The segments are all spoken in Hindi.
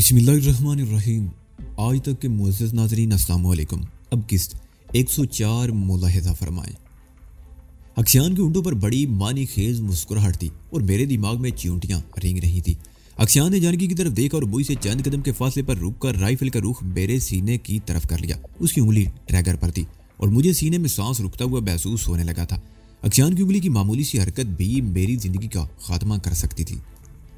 बिस्मिल्लाहिर्रहमानिर्रहीम। आज तक के मुअज़्ज़ज़ नाज़रीन अस्सलाम वालेकुम। अब किस्त 104 मुलाहिज़ा फरमाएं। अक्सियान के ऊँटों पर बड़ी मानी खेज मुस्कुराहट थी और मेरे दिमाग में चींटियां रेंग रही थी। अक्सियान ने जानकी की तरफ देखा और मुझ से चंद कदम के फासले पर रुककर राइफल का रुख मेरे सीने की तरफ कर लिया। उसकी उंगली ट्रैगर पर थी और मुझे सीने में सांस रुकता हुआ महसूस होने लगा था। अक्सियान की उंगली की मामूली सी हरकत भी मेरी जिंदगी का खात्मा कर सकती थी।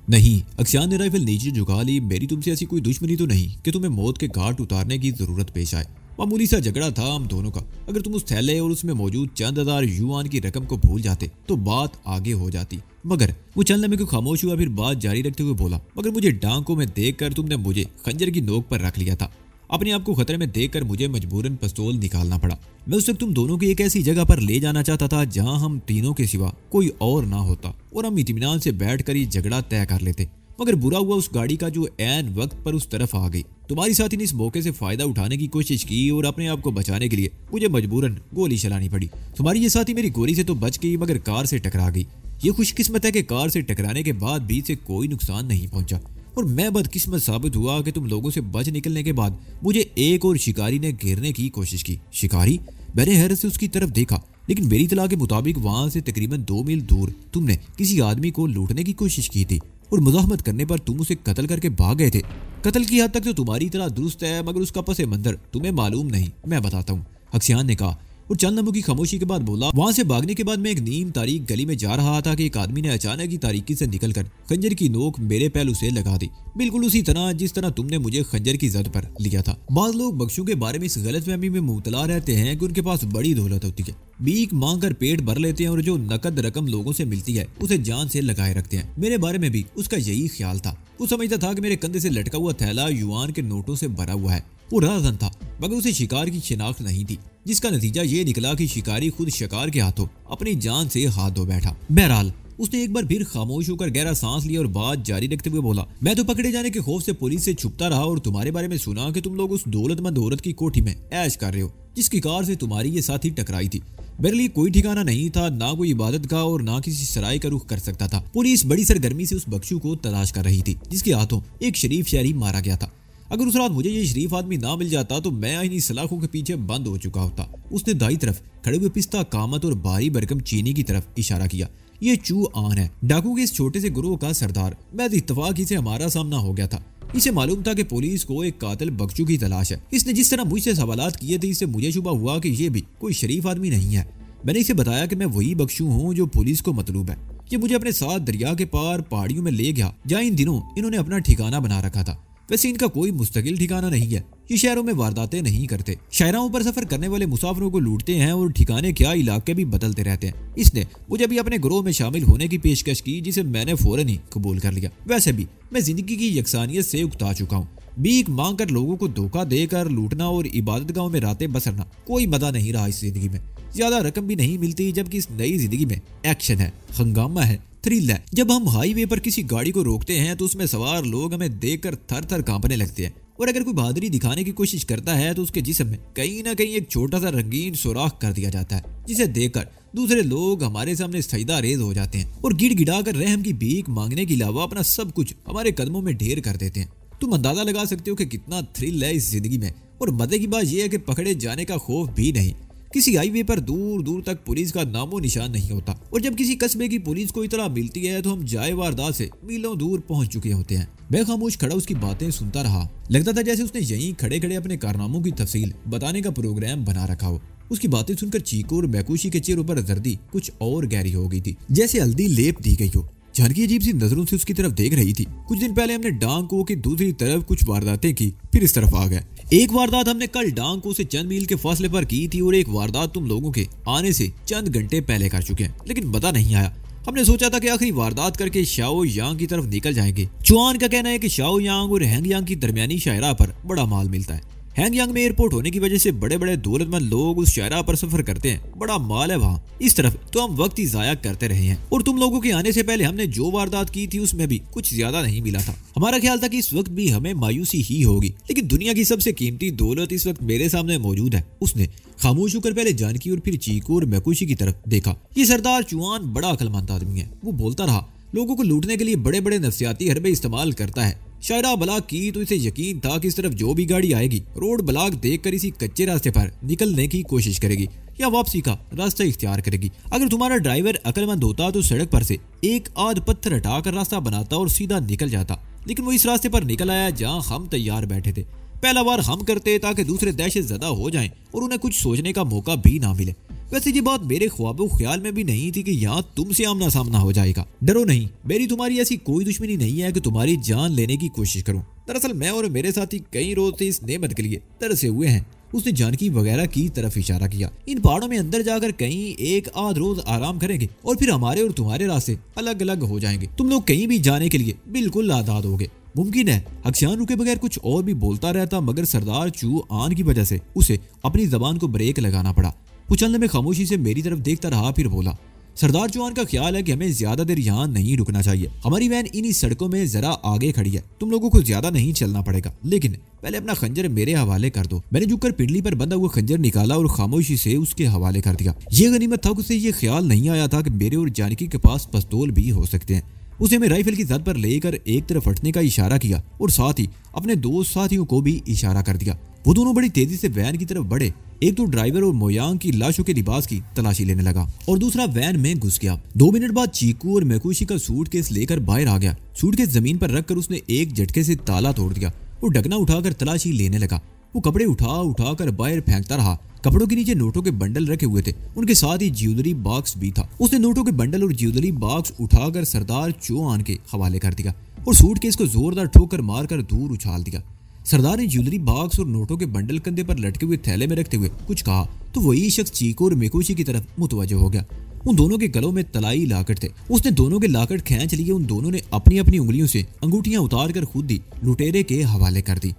नहीं, अक्सियान ने राइफल नीचे झुका ली। मेरी तुमसे ऐसी कोई दुश्मनी तो नहीं कि तुम्हें मौत के घाट उतारने की जरूरत पेश आए। मामूली सा झगड़ा था हम दोनों का। अगर तुम उस थैले और उसमें मौजूद चंद हजार युआन की रकम को भूल जाते तो बात आगे हो जाती। मगर वो चंद लम्हे को खामोश हुआ, फिर बात जारी रखते हुए बोला, मगर मुझे डांकों में देखकर तुमने मुझे खंजर की नोक पर रख लिया था। अपने आप को खतरे में देखकर मुझे मजबूरन पिस्तौल निकालना पड़ा। मैं उस वक्त तुम दोनों को एक ऐसी जगह पर ले जाना चाहता था जहां हम तीनों के सिवा कोई और ना होता और हम इत्मीनान से बैठकर ये झगड़ा तय कर लेते। मगर बुरा हुआ उस गाड़ी का जो ऐन वक्त पर उस तरफ आ गई। तुम्हारी साथी ने इस मौके से फायदा उठाने की कोशिश की और अपने आप को बचाने के लिए मुझे मजबूरन गोली चलानी पड़ी। तुम्हारी ये साथी मेरी गोली से तो बच गई मगर कार से टकरा गई। ये खुशकिस्मत है कि कार से टकराने के बाद भी से कोई नुकसान नहीं पहुंचा और मैं बदकिस्मत साबित हुआ कि तुम लोगों से बच निकलने के बाद मुझे एक और शिकारी ने घेरने की कोशिश की। शिकारी? मैंने हैरत से उसकी तरफ देखा, लेकिन मेरी इत्तला के मुताबिक वहां से तकरीबन 2 मील दूर तुमने किसी आदमी को लूटने की कोशिश की थी और मुज़ाहमत करने पर तुम उसे कत्ल करके भाग गए थे। कत्ल की हद तक तो तुम्हारी इत्तला दुरुस्त है मगर उसका पसे मंजर तुम्हें मालूम नहीं। मैं बताता हूँ, अक्सियान ने कहा और चंद लम्हों की खामोशी के बाद बोला, वहां से भागने के बाद मैं एक नीम तारीक गली में जा रहा था कि एक आदमी ने अचानक ही तारीकी से निकलकर खंजर की नोक मेरे पहलू से लगा दी, बिल्कुल उसी तरह जिस तरह तुमने मुझे खंजर की जद पर लिया था। बाज़ लोग बख्शों के बारे में इस गलतफहमी में मुबतला रहते हैं कि उनके पास बड़ी दौलत होती है, भीख मांग कर पेट भर लेते हैं और जो नकद रकम लोगों से मिलती है उसे जान से लगाए रखते हैं। मेरे बारे में भी उसका यही ख्याल था। वो समझता था कि मेरे कंधे से लटका हुआ थैला युआन के नोटों से भरा हुआ है। वो राजन था मगर उसे शिकार की शिनाख्त नहीं थी, जिसका नतीजा ये निकला कि शिकारी खुद शिकार के हाथों अपनी जान से हाथ धो बैठा। बहरहाल उसने एक बार फिर खामोश होकर गहरा सांस लिया और बात जारी रखते हुए बोला, मैं तो पकड़े जाने के खौफ से पुलिस से छुपता रहा और तुम्हारे बारे में सुना कि तुम लोग उस दौलतमंद औरत की कोठी में ऐश कर रहे हो जिसकी कार से तुम्हारी ये साथी टकराई थी। मेरे लिए कोई ठिकाना नहीं था, ना कोई इबादत का और ना किसी सराय का रुख कर सकता था। पुलिस बड़ी सरगर्मी से उस बख्शू को तलाश कर रही थी जिसके हाथों एक शरीफ शहरी मारा गया था। अगर उस रात मुझे ये शरीफ आदमी ना मिल जाता तो मैं इन्हीं सलाखों के पीछे बंद हो चुका होता। उसने दाई तरफ खड़े हुए पिस्ता कामत और भारी भरकम चीनी की तरफ इशारा किया। ये चू आन है, डाकू के इस छोटे से गुरोह का सरदार। मैं इत्तफाक से हमारा सामना हो गया था। इसे मालूम था कि पुलिस को एक कातिल बख्शू की तलाश है। इसने जिस तरह मुझसे सवालात किए थे इससे मुझे शुबा हुआ कि ये भी कोई शरीफ आदमी नहीं है। मैंने इसे बताया कि मैं वही बख्शू हूँ जो पुलिस को मतलूब है। ये मुझे अपने साथ दरिया के पार पहाड़ियों में ले गया जहाँ इन दिनों इन्होंने अपना ठिकाना बना रखा था। वैसे इनका कोई मुस्तकिल ठिकाना नहीं है। ये शहरों में वारदातें नहीं करते, शायराओं पर सफर करने वाले मुसाफिरों को लूटते हैं और ठिकाने क्या इलाके भी बदलते रहते हैं। इसने मुझे भी अपने ग्रोह में शामिल होने की पेशकश की जिसे मैंने फौरन ही कबूल कर लिया। वैसे भी मैं जिंदगी की यकसानियत से उकता चुका हूँ। भीख मांग कर लोगों को धोखा देकर लूटना और इबादतगाहों में रातें बसरना कोई मजा नहीं रहा इस जिंदगी में। ज्यादा रकम भी नहीं मिलती, जबकि इस नई जिंदगी में एक्शन है, हंगामा है, थ्रिल है। जब हम हाईवे पर किसी गाड़ी को रोकते हैं तो उसमें सवार लोग हमें देखकर थर थर कांपने लगते हैं और अगर कोई बहादुरी दिखाने की कोशिश करता है तो उसके जिस्म में कहीं ना कहीं एक छोटा सा रंगीन सुराख कर दिया जाता है जिसे देखकर दूसरे लोग हमारे सामने सजदा रेज हो जाते हैं और गिड़गिड़ा कर रहम की भीख मांगने के अलावा अपना सब कुछ हमारे कदमों में ढेर कर देते हैं। तुम अंदाजा लगा सकते हो कि कितना थ्रिल है इस जिंदगी में। और मजे की बात यह है कि पकड़े जाने का खौफ भी नहीं। किसी हाईवे पर दूर दूर तक पुलिस का नामो निशान नहीं होता और जब किसी कस्बे की पुलिस को इतला मिलती है तो हम जाए वारदात से मीलों दूर पहुंच चुके होते हैं। मैं खामोश खड़ा उसकी बातें सुनता रहा। लगता था जैसे उसने यहीं खड़े खड़े अपने कारनामों की तफसील बताने का प्रोग्राम बना रखा हो। उसकी बातें सुनकर चीकू और मैकुशी के चेहरों पर जर्दी कुछ और गहरी हो गई थी, जैसे हल्दी लेप दी गई हो। जानकी अजीब सी नजरों से उसकी तरफ देख रही थी। कुछ दिन पहले हमने डांको की दूसरी तरफ कुछ वारदातें की, फिर इस तरफ आ गए। एक वारदात हमने कल डांको से चंद मील के फासले पर की थी और एक वारदात तुम लोगों के आने से चंद घंटे पहले कर चुके हैं, लेकिन मजा नहीं आया। हमने सोचा था कि आखिरी वारदात करके शाओ यांग की तरफ निकल जाएंगे। चुआन का कहना है कि शाओ यांग और हैंग यांग की दरमियानी शायरा पर बड़ा माल मिलता है। हैंग यांग में एयरपोर्ट होने की वजह से बड़े बड़े दौलतमंद लोग उस शायरा पर सफर करते हैं, बड़ा माल है वहाँ। इस तरफ तो हम वक्त ही जाया करते रहे हैं और तुम लोगों के आने से पहले हमने जो वारदात की थी उसमें भी कुछ ज्यादा नहीं मिला था। हमारा ख्याल था कि इस वक्त भी हमें मायूसी ही होगी, लेकिन दुनिया की सबसे कीमती दौलत इस वक्त मेरे सामने मौजूद है। उसने खामोश होकर पहले जानकी और फिर चीकू और मैकुशी की तरफ देखा। ये सरदार चुआन बड़ा अक्लमंद आदमी है। वो बोलता रहा, लोगों को लूटने के लिए बड़े बड़े नफसियाती हरबे इस्तेमाल करता है। शायरा ब्लॉक की तो इसे यकीन था कि इस तरफ जो भी गाड़ी आएगी रोड ब्लॉक देखकर इसी कच्चे रास्ते पर निकलने की कोशिश करेगी या वापसी का रास्ता इख्तियार करेगी। अगर तुम्हारा ड्राइवर अक्लमंद होता तो सड़क पर से एक आध पत्थर हटाकर रास्ता बनाता और सीधा निकल जाता, लेकिन वो इस रास्ते पर निकल आया जहाँ हम तैयार बैठे थे। पहला बार हम करते ताकि दूसरे दहशत ज़दा हो जाएं और उन्हें कुछ सोचने का मौका भी ना मिले। वैसे ये बात मेरे ख्वाबों ख्याल में भी नहीं थी कि यहाँ तुमसे आमना सामना हो जाएगा। डरो नहीं, मेरी तुम्हारी ऐसी कोई दुश्मनी नहीं है कि तुम्हारी जान लेने की कोशिश करूं। दरअसल मैं और मेरे साथी कई रोज से इस नेमत के लिए तरसे हुए हैं। उसने जानकी वगैरह की तरफ इशारा किया। इन पहाड़ों में अंदर जाकर कहीं एक आध रोज आराम करेंगे और फिर हमारे और तुम्हारे रास्ते अलग अलग हो जाएंगे। तुम लोग कहीं भी जाने के लिए बिल्कुल आजाद होगे। मुमकिन है हक्सियान रुके बगैर कुछ और भी बोलता रहता, मगर सरदार चू आन की वजह से उसे अपनी जबान को ब्रेक लगाना पड़ा। वो चंद में खामोशी से मेरी तरफ देखता रहा, फिर बोला, सरदार चौहान का ख्याल है कि हमें ज्यादा देर यहाँ नहीं रुकना चाहिए। हमारी वैन इन्हीं सड़कों में जरा आगे खड़ी है, तुम लोगों को ज्यादा नहीं चलना पड़ेगा, लेकिन पहले अपना खंजर मेरे हवाले कर दो। मैंने झुककर पिंडली पर बंधा हुआ खंजर निकाला और खामोशी से उसके हवाले कर दिया। ये गनीमत था कि उसे ये ख्याल नहीं आया था कि मेरे और जानकी के पास पिस्तौल भी हो सकते हैं। उसे मैं राइफल की जद पर लेकर एक तरफ हटने का इशारा किया और साथ ही अपने दो साथियों को भी इशारा कर दिया। वो दोनों बड़ी तेजी से वैन की तरफ बढ़े। एक तो ड्राइवर और मोयांग की लाशों के लिबास की तलाशी लेने लगा और दूसरा वैन में घुस गया। 2 मिनट बाद चीकू और मैकुशी का सूटकेस लेकर बाहर आ गया। सूटकेस जमीन पर रखकर उसने एक झटके से ताला तोड़ दिया। वो ढकना उठाकर तलाशी लेने लगा। वो कपड़े उठा कर बाहर फेंकता रहा। कपड़ों के नीचे नोटों के बंडल रखे हुए थे, उनके साथ ही ज्वेलरी बॉक्स भी था। उसने नोटों के बंडल और ज्वेलरी बॉक्स उठाकर सरदार चौहान के हवाले कर दिया और सूटकेस को जोरदार ठोकर मारकर दूर उछाल दिया। सरदार ने ज्वेलरी बॉक्स और नोटों के बंडल कंधे पर लटके हुए थैले में रखते हुए कुछ कहा तो वही शख्स चीकू और मेकोशी की तरफ मुतवज्जो हो गया। उन दोनों के गलों में तलाई लाकट थे। उसने दोनों के लाकट खींच लिए। उन दोनों ने अपनी अपनी उंगलियों से अंगूठियां उतार कर खुद ही लुटेरे के हवाले कर दी।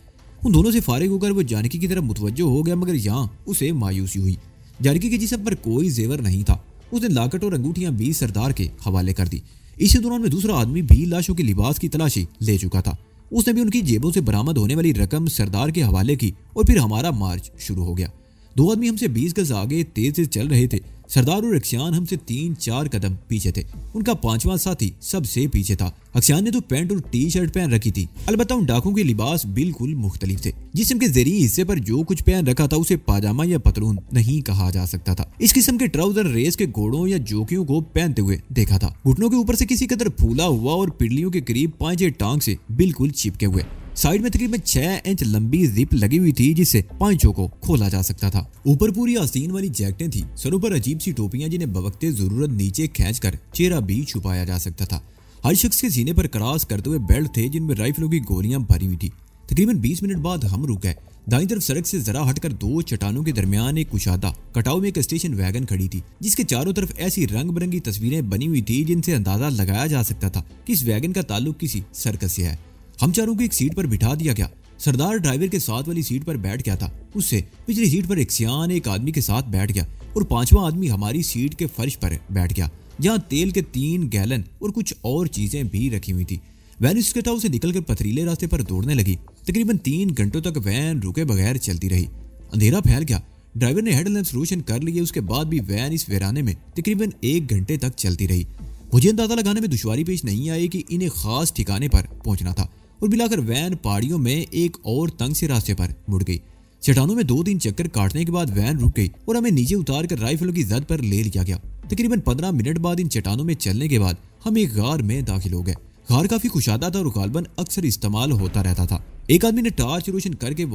उन दोनों से फारिग होकर वो जानकी की तरफ मुतवज्जो हो गया, मगर यहाँ उसे मायूसी हुई। जानकी के जिस्म पर कोई जेवर नहीं था। उसने लाकट और अंगूठियां भी सरदार के हवाले कर दी। इसी दौरान में दूसरा आदमी भी लाशों के लिबास की तलाशी ले चुका था। उसने भी उनकी जेबों से बरामद होने वाली रकम सरदार के हवाले की और फिर हमारा मार्च शुरू हो गया। 2 आदमी हमसे 20 गज आगे तेज से चल रहे थे। सरदार और अक्सियान हमसे 3-4 कदम पीछे थे। उनका 5वां साथी सबसे पीछे था। अक्सियान ने तो पैंट और टी-शर्ट पहन रखी थी। अलबत्ता उन डाकुओं के लिबास बिल्कुल मुख्तलिफ थे। जिस्म के ज़ेरी हिस्से पर जो कुछ पहन रखा था उसे पाजामा या पतलून नहीं कहा जा सकता था। इस किस्म के ट्राउजर रेस के घोड़ों या जोकियों को पहनते हुए देखा था। घुटनों के ऊपर से किसी कदर फूला हुआ और पिंडलियों के करीब पांचे टांग से बिल्कुल चिपके हुए। साइड में तकरीबन 6 इंच लंबी जिप लगी हुई थी जिससे पांचों को खोला जा सकता था। ऊपर पूरी आस्तीन वाली जैकेटें थी। सरों पर अजीब सी टोपियां जिन्हें बवक्ते जरूरत नीचे खींचकर चेहरा भी छुपाया जा सकता था। हर शख्स के सीने पर क्रॉस करते हुए बेल्ट थे जिनमें राइफलों की गोलियां भरी हुई थी। तकरीबन 20 मिनट बाद हम रुक गए। दाईं तरफ सड़क से जरा हटकर 2 चट्टानों के दरमियान एक कुशादा कटाव में एक स्टेशन वैगन खड़ी थी, जिसके चारों तरफ ऐसी रंग बिरंगी तस्वीरें बनी हुई थी जिनसे अंदाजा लगाया जा सकता था कि इस वैगन का ताल्लुक किसी सर्कस से है। हम चारों को एक सीट पर बिठा दिया गया। सरदार ड्राइवर के साथ वाली सीट पर बैठ गया था। उससे पिछली सीट पर अक्सियान एक आदमी के साथ बैठ गया और 5वां आदमी हमारी सीट के फर्श पर बैठ गया, जहां तेल के 3 गैलन और कुछ और चीजें भी रखी हुई थी। वैन इसके टाव से निकलकर पथरीले रास्ते पर दौड़ने लगी। तकरीबन 3 घंटों तक वैन रुके बगैर चलती रही। अंधेरा फैल गया। ड्राइवर ने हेडलैम्प्स रोशन कर लिए। उसके बाद भी वैन इस वीराने में तकरीबन 1 घंटे तक चलती रही। मुझे अंदाजा लगाने में दुश्वारी पेश नहीं आई कि इन्हें खास ठिकाने पर पहुंचना था और मिलाकर वैन पहाड़ियों में एक और तंग से रास्ते पर मुड़ गई। चट्टानों में 2-3 चक्कर काटने के बाद वैन रुक गई और हमें नीचे उतार कर राइफलों की जद पर ले लिया गया। तकरीबन 15 मिनट बाद इन चट्टानों में चलने के बाद हम एक गार में दाखिल हो गए। गार काफी खुशादा था और गालबन अक्सर इस्तेमाल होता रहता था। एक आदमी ने टार्च रोशन करके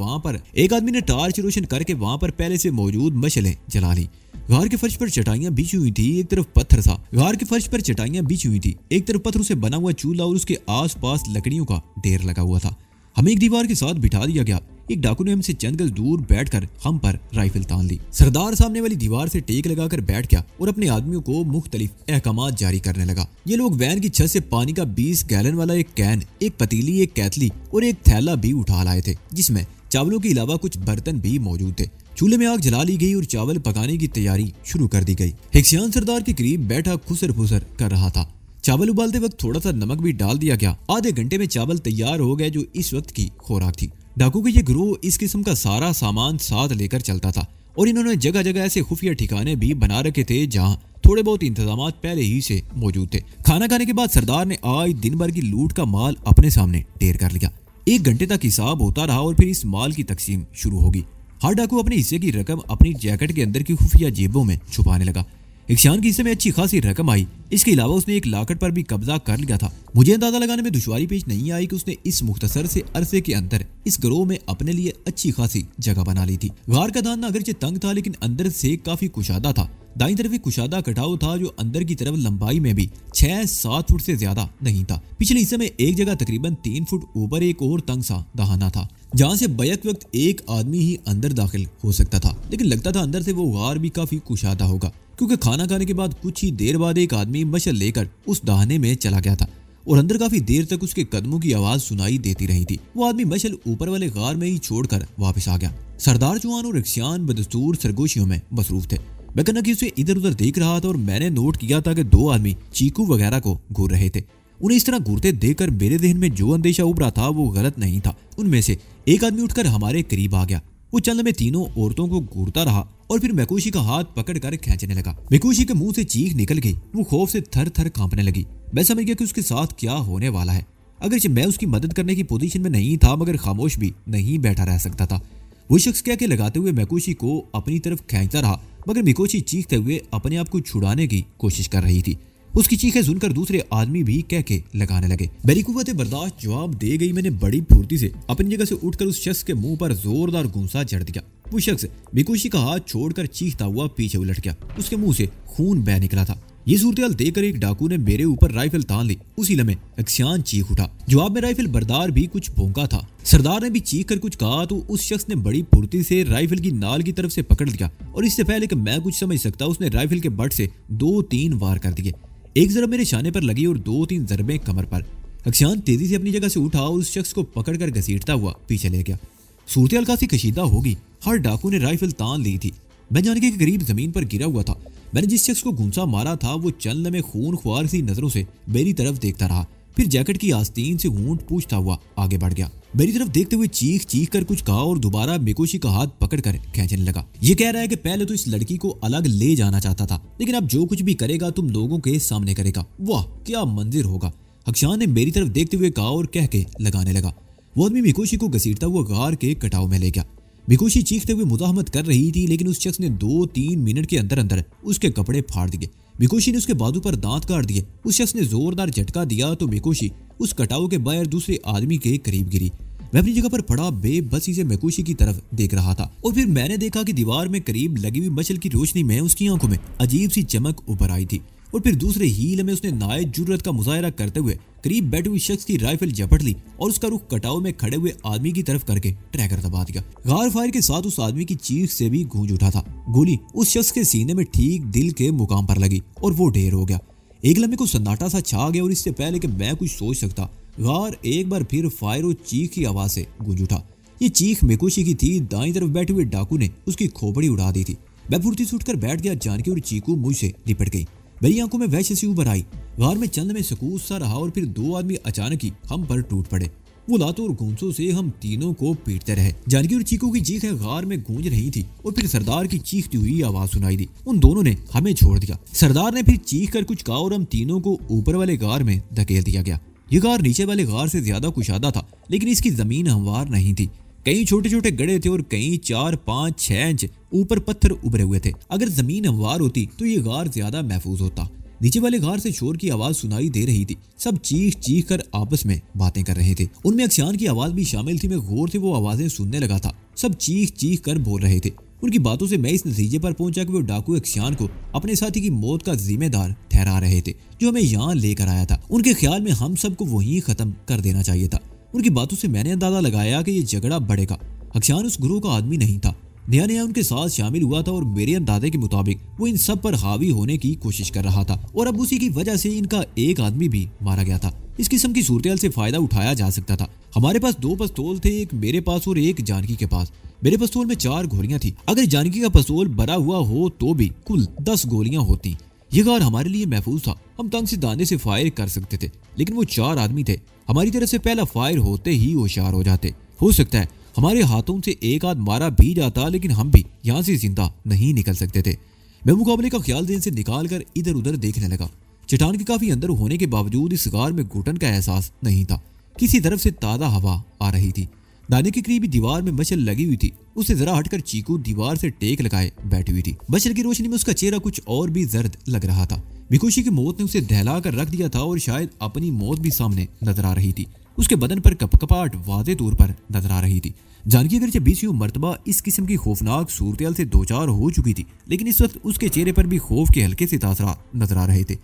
वहां पर पहले से मौजूद मशलें जला ली। गार के फर्श पर चटाइयां बिछी हुई थी। एक तरफ पत्थरों से बना हुआ चूल्हा और उसके आसपास लकड़ियों का ढेर लगा हुआ था। हमें एक दीवार के साथ बिठा दिया गया। एक डाकू ने हमसे चंद गज दूर बैठकर हम पर राइफल तान ली। सरदार सामने वाली दीवार से टेक लगाकर बैठ गया और अपने आदमियों को मुख्तलिफ अहकामात जारी करने लगा। ये लोग वैन की छत से पानी का 20 गैलन वाला एक कैन, एक पतीली, एक कैतली और एक थैला भी उठा लाए थे, जिसमें चावलों के अलावा कुछ बर्तन भी मौजूद थे। चूल्हे में आग जला ली गई और चावल पकाने की तैयारी शुरू कर दी गई। हिक्सियान सरदार के करीब बैठा खुसर फुसर कर रहा था। चावल उबालते वक्त थोड़ा सा नमक भी डाल दिया गया। आधे घंटे में चावल तैयार हो गए, जो इस वक्त की खुराक थी। डाकू के ये ग्रोह इस किस्म का सारा सामान साथ लेकर चलता था और इन्होंने जगह जगह ऐसे खुफिया ठिकाने भी बना रखे थे जहां थोड़े बहुत इंतजामात पहले ही से मौजूद थे। खाना खाने के बाद सरदार ने आज दिन भर की लूट का माल अपने सामने ढेर कर लिया। 1 घंटे तक हिसाब होता रहा और फिर इस माल की तकसीम शुरू होगी। हर डाकू अपने हिस्से की रकम अपनी जैकेट के अंदर की खुफिया जेबों में छुपाने लगा। इख्शान के हिस्से में अच्छी खासी रकम आई। इसके अलावा उसने एक लाकट पर भी कब्जा कर लिया था। मुझे अंदाजा लगाने में दुश्वारी पेश नहीं आई कि उसने इस मुख्तसर से अरसे के अंदर इस गिरोह में अपने लिए अच्छी खासी जगह बना ली थी। गार का दाना अगरचे तंग था लेकिन अंदर से काफी कुशादा था। दाईं तरफ एक कुशादा कटाव था जो अंदर की तरफ लंबाई में भी 6-7 फुट से ज्यादा नहीं था। पिछले हिस्से में एक जगह तकरीबन 3 फुट ऊपर एक और तंग सा दहाना था जहां से बैक वक्त एक आदमी ही अंदर दाखिल हो सकता था, लेकिन लगता था अंदर से वो गार भी काफी कुशादा होगा क्योंकि खाना खाने के बाद कुछ ही देर बाद एक आदमी मशल लेकर उस दहाने में चला गया था और अंदर काफी देर तक उसके कदमों की आवाज सुनाई देती रही थी। वो आदमी मशल ऊपर वाले गार में ही छोड़कर वापस आ गया। सरदार जवान और इख्शान बदस्तूर सरगोशियों में मसरूफ थे। मैं कन्ना की उसे इधर उधर देख रहा था और मैंने नोट किया था कि 2 आदमी चीकू वगैरह को घूर रहे थे। उन्हें इस तरह घूरते देखकर मेरे जहन में जो अंदेशा उभरा था वो गलत नहीं था। उनमें से एक आदमी उठकर हमारे करीब आ गया। वो चंद में तीनों औरतों को घूरता रहा और फिर मेकोशी का हाथ पकड़कर खींचने लगा। मेकोशी के मुंह से चीख निकल गई। वो खौफ से थर थर कांपने लगी। मैं समझ गया कि उसके साथ क्या होने वाला है। अगरचे मैं उसकी मदद करने की पोजीशन में नहीं था मगर खामोश भी नहीं बैठा रह सकता था। वो शख्स क्या के लगाते हुए मेकोशी को अपनी तरफ खींचता रहा मगर मेकोशी चीखते हुए अपने आप को छुड़ाने की कोशिश कर रही थी। उसकी चीखें सुनकर दूसरे आदमी भी कह के लगाने लगे। मेरी कुव्वत बर्दाश्त जवाब दे गई। मैंने बड़ी फुर्ती से अपनी जगह से उठकर उस शख्स के मुंह पर जोरदार गुंसा जड़ दिया। वो शख्स मेकोशी का हाथ छोड़कर चीखता हुआ पीछे उलट गया। उसके मुंह से खून बह निकला था। ये सूरत देखकर एक डाकू ने मेरे ऊपर राइफल तान ली। उसी लम्हे इख्शान चीख उठा। जवाब में राइफल बरदार भी कुछ भौंका था। सरदार ने भी चीख कर कुछ कहा तो उस शख्स ने बड़ी फुर्ती से राइफल की नाल की तरफ से पकड़ लिया और इससे पहले कि मैं कुछ समझ सकता उसने राइफल के बट से 2-3 वार कर दिए। एक जरब मेरे शाने पर लगी और 2-3 जरबें कमर पर। इख्शान तेजी से अपनी जगह से उठा और उस शख्स को पकड़कर घसीटता हुआ पीछे ले गया। सूरत काफी कशीदा होगी। हर डाकू ने राइफल तान ली थी। मैं जाने के करीब जमीन पर गिरा हुआ था। मैंने जिस शख्स को गुंसा मारा था वो चंद में खून ख्वार सी नजरों से मेरी तरफ देखता रहा, फिर जैकेट की आस्तीन से ऊंट पूछता हुआ आगे बढ़ गया। मेरी तरफ देखते हुए चीख चीख कर कुछ कहा और दोबारा मेकोशी का हाथ पकड़कर खींचने लगा। ये कह रहा है कि पहले तो इस लड़की को अलग ले जाना चाहता था लेकिन अब जो कुछ भी करेगा तुम लोगों के सामने करेगा। वाह क्या मंजिर होगा। इख्शान ने मेरी तरफ देखते हुए कहा और कह के लगाने लगा। वो आदमी मेकोशी को घसीटता हुआ गार के कटाव में ले गया। मेकोशी चीखते हुए मुजाहमत कर रही थी लेकिन उस शख्स ने 2-3 मिनट के अंदर अंदर उसके कपड़े फाड़ दिए। मेकोशी ने उसके बाजू पर दांत काट दिए। उस शख्स ने जोरदार झटका दिया तो मेकोशी उस कटाव के बाहर दूसरे आदमी के करीब गिरी। मैं अपनी जगह पर पड़ा बेबसी से मेकोशी की तरफ देख रहा था और फिर मैंने देखा कि दीवार में करीब लगी हुई मशल की रोशनी में उसकी आंखों में अजीब सी चमक उभर आई थी और फिर दूसरे हील में उसने नायत जुर्रत का मुजाहरा करते हुए करीब बैठे हुए शख्स की राइफल झपट ली और उसका रुख कटाव में खड़े हुए आदमी की तरफ करके ट्रैकर दबा दिया। गार फायर के साथ उस आदमी की चीख से भी गूंज उठा था। गोली उस शख्स के सीने में ठीक दिल के मुकाम पर लगी और वो ढेर हो गया। एक लम्हे को सन्नाटा सा छा गया और इससे पहले कि मैं कुछ सोच सकता गार एक बार फिर फायर और चीख की आवाज से गूंज उठा। ये चीख मेकोशी की थी। दाईं तरफ बैठे हुए डाकू ने उसकी खोपड़ी उड़ा दी थी। मैं फुर्ती से उठकर बैठ गया। जानकी और चीकू मुझसे लिपट गई। मेरी आंखों में वहशत सी उभर आई। गार में चंद में सकूत सा रहा और फिर 2 आदमी अचानक ही हम पर टूट पड़े। वो लातों और गूंसों से हम तीनों को पीटते रहे। जानकी और चीकू की चीखें गार में गूंज रही थी और फिर सरदार की चीखती हुई आवाज सुनाई दी। उन दोनों ने हमें छोड़ दिया। सरदार ने फिर चीख कर कुछ कहा और हम तीनों को ऊपर वाले गार में धकेल दिया गया। ये गार नीचे वाले गार से ज्यादा कुशादा था लेकिन इसकी जमीन हमवार नहीं थी। कई छोटे छोटे गड्ढे थे और कई 4-5-6 इंच ऊपर पत्थर उभरे हुए थे। अगर जमीन हमवार होती तो ये गार ज्यादा महफूज होता। नीचे वाले गार से शोर की आवाज सुनाई दे रही थी। सब चीख चीख कर आपस में बातें कर रहे थे। उनमें इख्शान की आवाज भी शामिल थी। मैं गौर से वो आवाजें सुनने लगा था। सब चीख चीख कर बोल रहे थे। उनकी बातों से मैं इस नतीजे पर पहुंचा कि वो डाकू इख्शान को अपने साथी की मौत का जिम्मेदार ठहरा रहे थे जो हमें यहाँ लेकर आया था। उनके ख्याल में हम सबको वहीं खत्म कर देना चाहिए था। उनकी बातों से मैंने अंदाजा लगाया कि ये झगड़ा बढ़ेगा। इख्शान उस गुरु का आदमी नहीं था। नया नया उनके साथ शामिल हुआ था और मेरे अंदाजे के मुताबिक वो इन सब पर हावी होने की कोशिश कर रहा था और अब उसी की वजह से इनका एक आदमी भी मारा गया था। इस किस्म की सूरत से फायदा उठाया जा सकता था। हमारे पास 2 पिस्तौल थे, एक मेरे पास और एक जानकी के पास। मेरे पिस्तौल में 4 गोलियां थी। अगर जानकी का पिस्तौल भरा हुआ हो तो भी कुल 10 गोलियां होती। ये गार हमारे लिए महफूज था। हम तंग से दाने से फायर कर सकते थे लेकिन वो 4 आदमी थे। हमारी तरफ से पहला फायर होते ही होशियार हो जाते। हो सकता है हमारे हाथों से एक आध मारा भी जाता लेकिन हम भी यहाँ से जिंदा नहीं निकल सकते थे। मैं मुकाबले का ख्याल दिन से निकाल कर इधर उधर देखने लगा। चट्टान के काफी अंदर होने के बावजूद इस गार में घुटन का एहसास नहीं था। किसी तरफ से ताज़ा हवा आ रही थी। दाने के करीब दीवार में मशल लगी हुई थी। उससे जरा हटकर चीकू दीवार से टेक लगाए बैठी हुई थी। मशल की रोशनी में उसका चेहरा कुछ और भी जर्द लग रहा था। मिकोशी की मौत ने उसे दहला कर रख दिया था और शायद अपनी मौत भी सामने नजर आ रही थी। उसके बदन पर कपकपाहट वाज़े तौर पर नजर आ रही थी। जानकी अगरचे 20 मरतबा इस किस्म की खौफनाक सूरत से दो चार हो चुकी थी, लेकिन इस वक्त उसके चेहरे पर भी खौफ के हल्के से तासरात नजर आ रहे थे।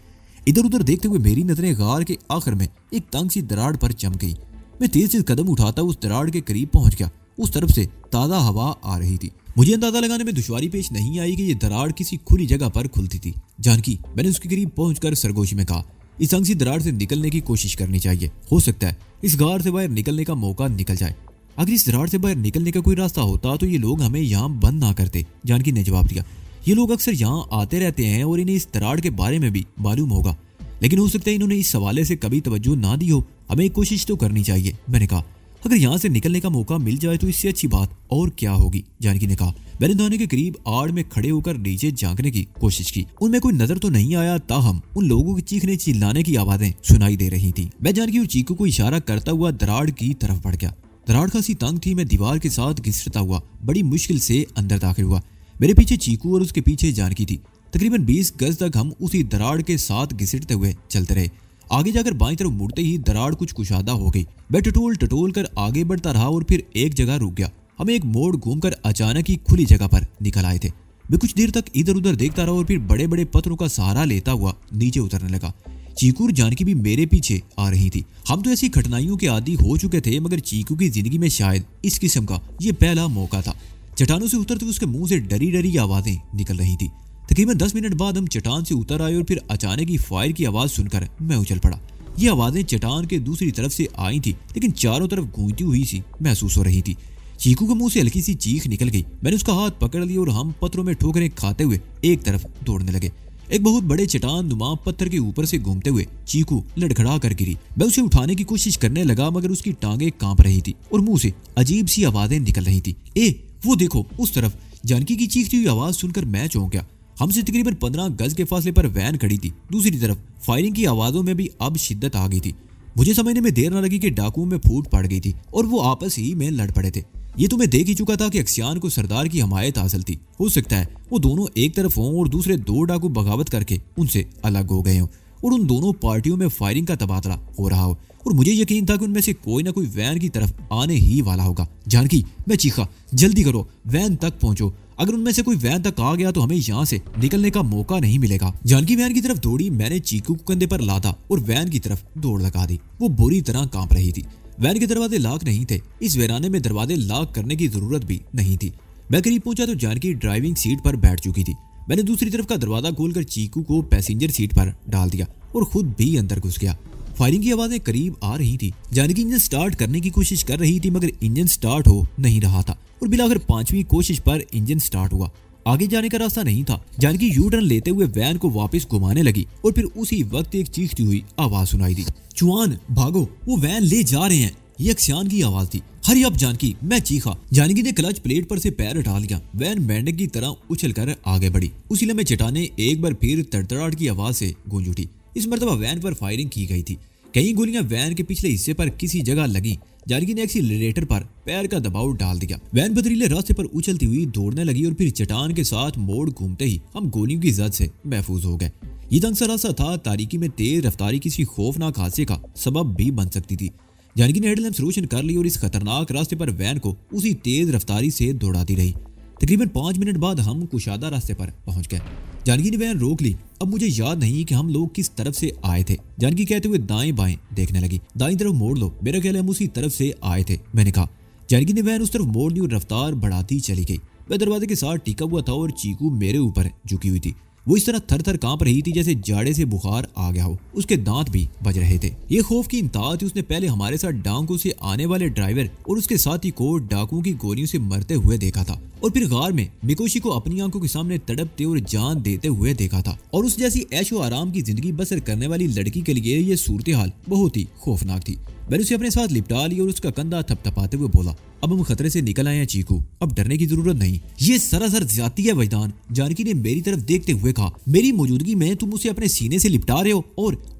इधर उधर देखते हुए मेरी नजरें गार के आखिर में एक तंग सी दरार पर जम गई। मैं तेज से कदम उठाता उस दरार के करीब पहुंच गया। उस तरफ से ताज़ा हवा आ रही थी। मुझे अंदाजा लगाने में दुश्वारी पेश नहीं आई कि यह दरार किसी खुली जगह पर खुलती थी। जानकी, मैंने उसके करीब पहुंचकर सरगोशी में कहा, इस तंग सी दरार से निकलने की कोशिश करनी चाहिए। हो सकता है इस गार से बाहर निकलने का मौका निकल जाए। अगर इस दरार से बाहर निकलने का कोई रास्ता होता तो ये लोग हमें यहाँ बंद ना करते। जानकी ने जवाब दिया, ये लोग अक्सर यहाँ आते रहते हैं और इन्हें इस दरार के बारे में भी मालूम होगा, लेकिन हो सकता है इन्होंने इस सवाले से कभी तवज्जो ना दी हो। हमें एक कोशिश तो करनी चाहिए। मैंने कहा, अगर यहाँ से निकलने का मौका मिल जाए तो इससे अच्छी बात और क्या होगी। जानकी ने कहा। मैंने दाने के करीब आड़ में खड़े होकर नीचे झांकने की कोशिश की। उनमें कोई नजर तो नहीं आया, ताहम उन लोगों की चीखने चिल्लाने की आवाजें सुनाई दे रही थी। मैं जानकी और चीकू को इशारा करता हुआ दराड़ की तरफ बढ़ गया। दराड़ खासी तंग थी। मैं दीवार के साथ घिसटता हुआ बड़ी मुश्किल से अंदर दाखिल हुआ। मेरे पीछे चीकू और उसके पीछे जानकी थी। तकरीबन 20 गज तक हम उसी दराड़ के साथ घिसटते हुए चलते रहे। आगे जाकर बाईं तरफ मुड़ते ही दराड़ कुछ कुशादा हो गई। मैं टटोल कर आगे बढ़ता रहा और फिर एक जगह रुक गया। हम एक मोड़ घूमकर अचानक ही खुली जगह पर निकल आए थे। मैं कुछ देर तक इधर उधर देखता रहा और फिर बड़े बड़े पत्थरों का सहारा लेता हुआ नीचे उतरने लगा। चीकू और जानकी भी मेरे पीछे आ रही थी। हम तो ऐसी कठिनाइयों के आदी हो चुके थे, मगर चीकू की जिंदगी में शायद इस किस्म का ये पहला मौका था। चट्टानों से उतरते उसके मुंह से डरी डरी आवाजें निकल रही थी। तकरीबन 10 मिनट बाद हम चट्टान से उतर आए और फिर अचानक ही फायर की आवाज सुनकर मैं उछल पड़ा। ये आवाजें चट्टान के दूसरी तरफ से आई थी, लेकिन चारों तरफ गूंजती हुई सी महसूस हो रही थी। चीकू के मुंह से हल्की सी चीख निकल गई। मैंने उसका हाथ पकड़ लिया और हम पत्थरों में ठोकरें खाते हुए एक तरफ दौड़ने लगे। एक बहुत बड़े चट्टान नुमा पत्थर के ऊपर से घूमते हुए चीकू लड़खड़ा कर गिरी। मैं उसे उठाने की कोशिश करने लगा, मगर उसकी टांगें कांप रही थी और मुंह से अजीब सी आवाजें निकल रही थी। ए, वो देखो उस तरफ। जानकी की चीखती हुई आवाज सुनकर मैं चौंक गया। हमसे तकरीबन 15 गज के फासले पर वैन खड़ी थी। दूसरी तरफ फायरिंग की आवाजों में भी अब शिद्दत आ गई थी। मुझे समझने में देर न लगी कि डाकुओं में फूट पड़ गई थी और वो आपस ही में लड़ पड़े थे। ये तो मैं देख ही चुका था कि अक्सियान को सरदार की हमायत हासिल थी। हो सकता है वो दोनों एक तरफ हों और दूसरे 2 डाकू बगावत करके उनसे अलग हो गए हों और उन दोनों पार्टियों में फायरिंग का तबादला हो रहा हो। और मुझे यकीन था कि उनमें से कोई ना कोई वैन की तरफ आने ही वाला होगा। जानकी, मैं चीखा, जल्दी करो, वैन तक पहुंचो। अगर उनमें से कोई वैन तक आ गया तो हमें यहाँ से निकलने का मौका नहीं मिलेगा। जानकी वैन की तरफ दौड़ी। मैंने चीकू को कंधे पर लादा और वैन की तरफ दौड़ लगा दी। वो बुरी तरह कांप रही थी। वैन के दरवाजे लॉक नहीं थे। इस वीराने में दरवाजे लॉक करने की जरूरत भी नहीं थी। मैं करीब पहुंचा तो जानकी ड्राइविंग सीट पर बैठ चुकी थी। मैंने दूसरी तरफ का दरवाजा खोलकर चीकू को पैसेंजर सीट पर डाल दिया और खुद भी अंदर घुस गया। फायरिंग की आवाजें करीब आ रही थी। जानकी इंजन स्टार्ट करने की कोशिश कर रही थी, मगर इंजन स्टार्ट हो नहीं रहा था और बिलाखिर 5वीं कोशिश पर इंजन स्टार्ट हुआ। आगे जाने का रास्ता नहीं था। जानकी यू टर्न लेते हुए वैन को वापस घुमाने लगी और फिर उसी वक्त एक चीखती हुई आवाज सुनाई दी। चुआन, भागो, वो वैन ले जा रहे हैं। ये अक्सियान की आवाज थी। हरी अप जानकी, मैं चीखा। जानकी ने क्लच प्लेट पर से पैर हटा लिया। वैन मेंढक की तरह उछलकर आगे बढ़ी। उसी लम्हे चट्टानें एक बार फिर तड़तड़ाहट की आवाज से गूंज उठी। इस मर्तबा वैन पर फायरिंग की गई थी। कई गोलियां वैन के पिछले हिस्से पर किसी जगह लगी। जानकी ने एक्सीलरेटर पर पैर का दबाव डाल दिया। वैन पथरीले रास्ते पर उछलती हुई दौड़ने लगी और फिर चट्टान के साथ मोड़ घूमते ही हम गोलियों की जद से महफूज हो गए। ये तंग सा रास्ता था। तारीकी में तेज रफ्तारी किसी खौफनाक हादसे का सबब भी बन सकती थी। जानकी ने हेडलैम्प्स रोशन कर ली और इस खतरनाक रास्ते पर वैन को उसी तेज रफ्तारी से दौड़ाती रही। तकरीबन 5 मिनट बाद हम कुशादा रास्ते पर पहुंच गए। जानकी ने वैन रोक ली। अब मुझे याद नहीं कि हम लोग किस तरफ से आए थे। जानकी कहते हुए दाएं बाएं देखने लगी। दाईं तरफ मोड़ लो, मेरा ख्याल है हम उसी तरफ से आए थे, मैंने कहा। जानकी ने वैन उस तरफ मोड़ ली और रफ्तार बढ़ाती चली गई। मैं दरवाजे के साथ टिका हुआ था और चीकू मेरे ऊपर झुकी हुई थी। वो इस तरह थर थर कांप रही थी जैसे जाड़े से बुखार आ गया हो। उसके दांत भी बज रहे थे। ये खौफ की इंतहा थी। उसने पहले हमारे साथ डांगों से आने वाले ड्राइवर और उसके साथी को डाकुओं की गोलियों से मरते हुए देखा था और फिर गार में मिकोशी को अपनी आंखों के सामने तड़पते और जान देते हुए देखा था। और उस जैसी ऐशो आराम की जिंदगी बसर करने वाली लड़की के लिए ये सूरत हाल बहुत ही खौफनाक थी। मैंने उसे अपने साथ लिपटा लिया और उसका कंधा थपथपाते हुए बोला, अब हम खतरे से निकल आए हैं चीकू, अब डरने की जरूरत नहीं। ये सरासर ज्यादती है वजदान, जानकी ने मेरी तरफ देखते हुए कहा। मेरी मौजूदगी में तुम उसे अपने सीने से लिपटा रहे हो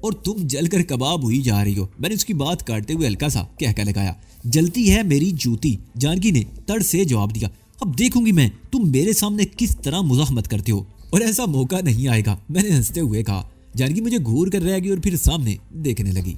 और तुम जलकर कबाब हुई जा रही हो। मैंने उसकी बात काटते हुए हल्का सा कहकर लगाया। जलती है मेरी जूती, जानकी ने तड़ से जवाब दिया। अब देखूंगी मैं तुम मेरे सामने किस तरह मुजाहमत करते हो, और ऐसा मौका नहीं आएगा, मैंने हंसते हुए कहा। जानकी मुझे घूर कर रह गई और फिर सामने देखने लगी।